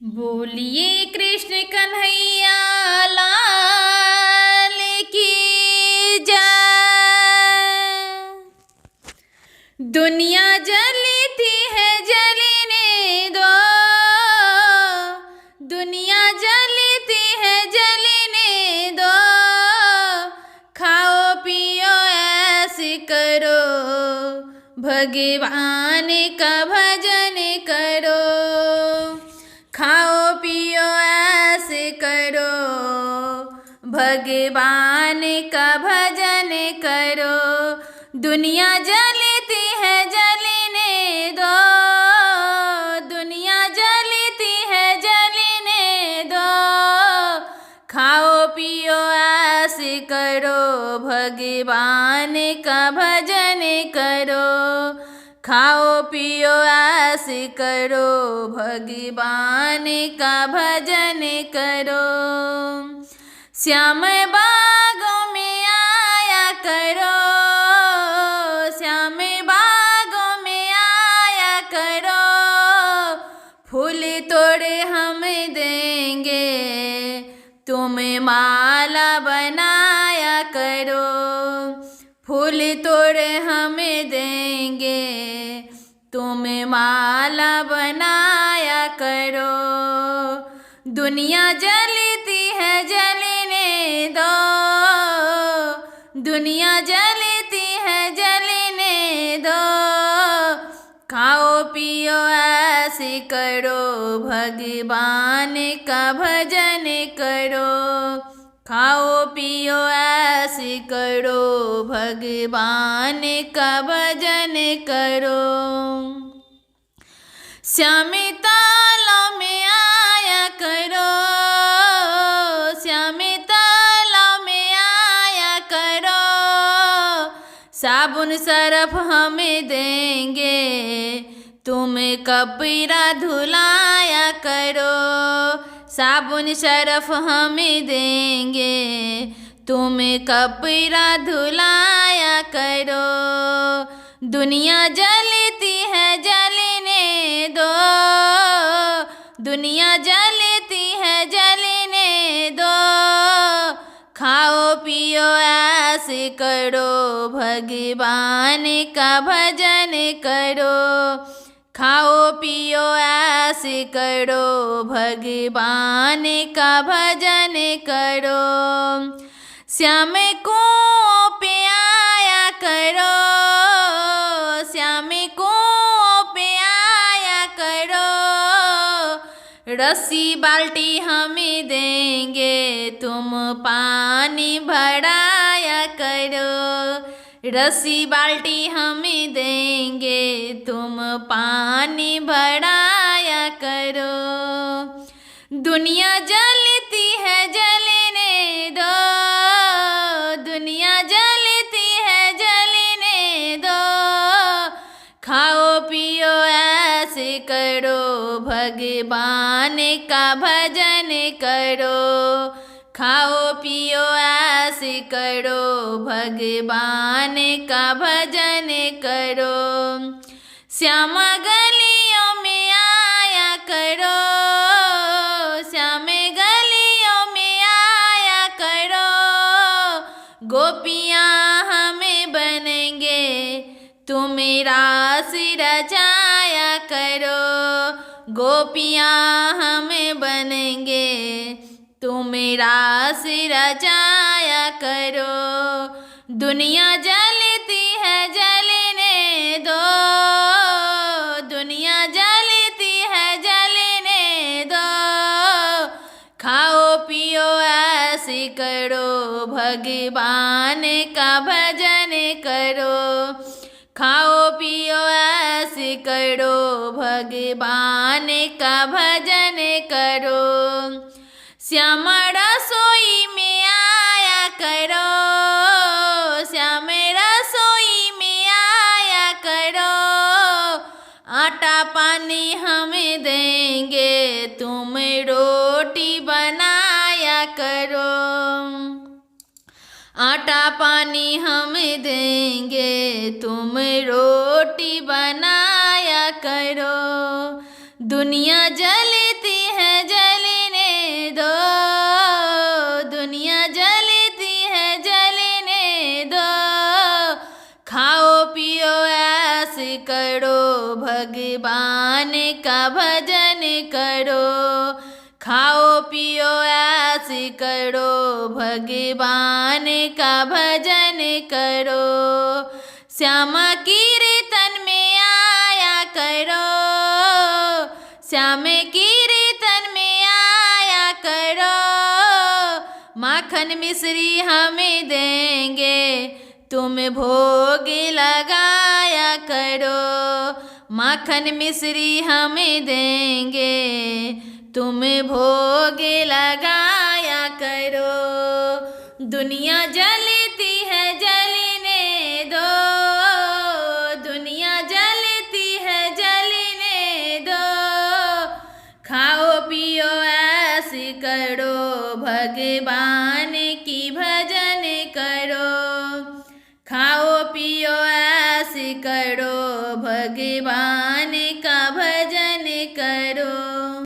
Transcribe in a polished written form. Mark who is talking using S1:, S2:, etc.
S1: बोलिए कृष्ण कन्हैया लाल की जय। दुनिया जलती है जलने दो, दुनिया जलती है जलने दो। खाओ पियो ऐसे करो, भगवान का भजन करो। खाओ पियो ऐसे करो, भगवान का भजन करो। दुनिया जलती है जलने दो, दुनिया जलती है जलने दो। खाओ पियो ऐसे करो, भगवान का भजन करो। खाओ पियो ऐसे करो, भगवान का भजन करो। श्याम बागों में आया करो, श्याम बागों में आया करो। फूल तोड़े हम देंगे, तुम माला बनाया करो। फूल तोड़े हम देंगे, तुम माला बनाया करो। दुनिया जलती है जलने दो, दुनिया जलती है जलने दो। खाओ पियो ऐसे करो, भगवान का भजन करो। खाओ पियो ऐसे करो, भगवान का भजन करो। श्याम तालाब में आया करो, श्याम तालाब में आया करो। साबुन सरफ हमें देंगे, तुम कपड़ा धुलाया करो। साबुन सरफ हमें देंगे, तुम कपड़ा धुलाया करो। दुनिया जलती है जलने दो, दुनिया जलती है जलने दो। खाओ पियो ऐसे करो, भगवान का भजन करो। खाओ पियो ऐसे करो, भगवान का भजन करो। श्याम कुओं पे आया करो, श्याम कुओं पे आया करो। रस्सी बाल्टी हमें देंगे, तुम पानी भराया करो। रस्सी बाल्टी हमें देंगे, तुम पानी भराया करो। दुनिया जलती है जलने दो, दुनिया जलती है जलने दो। खाओ पियो ऐसे करो, भगवान का भजन करो। खाओ पियो ऐसे करो, भगवान का भजन करो। श्यामा गलियों में आया करो, श्याम गलियों में आया करो। गोपियाँ हमें बनेंगे, तुम रास रचाया करो। गोपियाँ हमें बनेंगे, तुम रास रचाया करो। दुनिया जलती है जलने दो, दुनिया जलती है जलने दो। खाओ पियो ऐसे करो, भगवान का भजन करो। खाओ पियो ऐसे करो, भगवान का भजन करो। श्यामा रसोई में आया करो, श्याम रसोई में आया करो। आटा पानी हमें देंगे, तुम रोटी बनाया करो। आटा पानी हमें देंगे, तुम रोटी बनाया करो। दुनिया जलती है भगवान का भजन करो। खाओ पियो ऐश करो, भगवान का भजन करो। श्यामा कीर्तन में आया करो, श्याम कीर्तन में आया करो। माखन मिश्री हमें देंगे, तुम भोग लगाया करो। माखन मिश्री हमें देंगे, तुम भोग लगाया करो। दुनिया जलती है जलने दो, दुनिया जलती है जलने दो। खाओ पियो ऐश करो, भगवान की भजन करो। खाओ पियो ऐश करो, भगवान का भजन करो।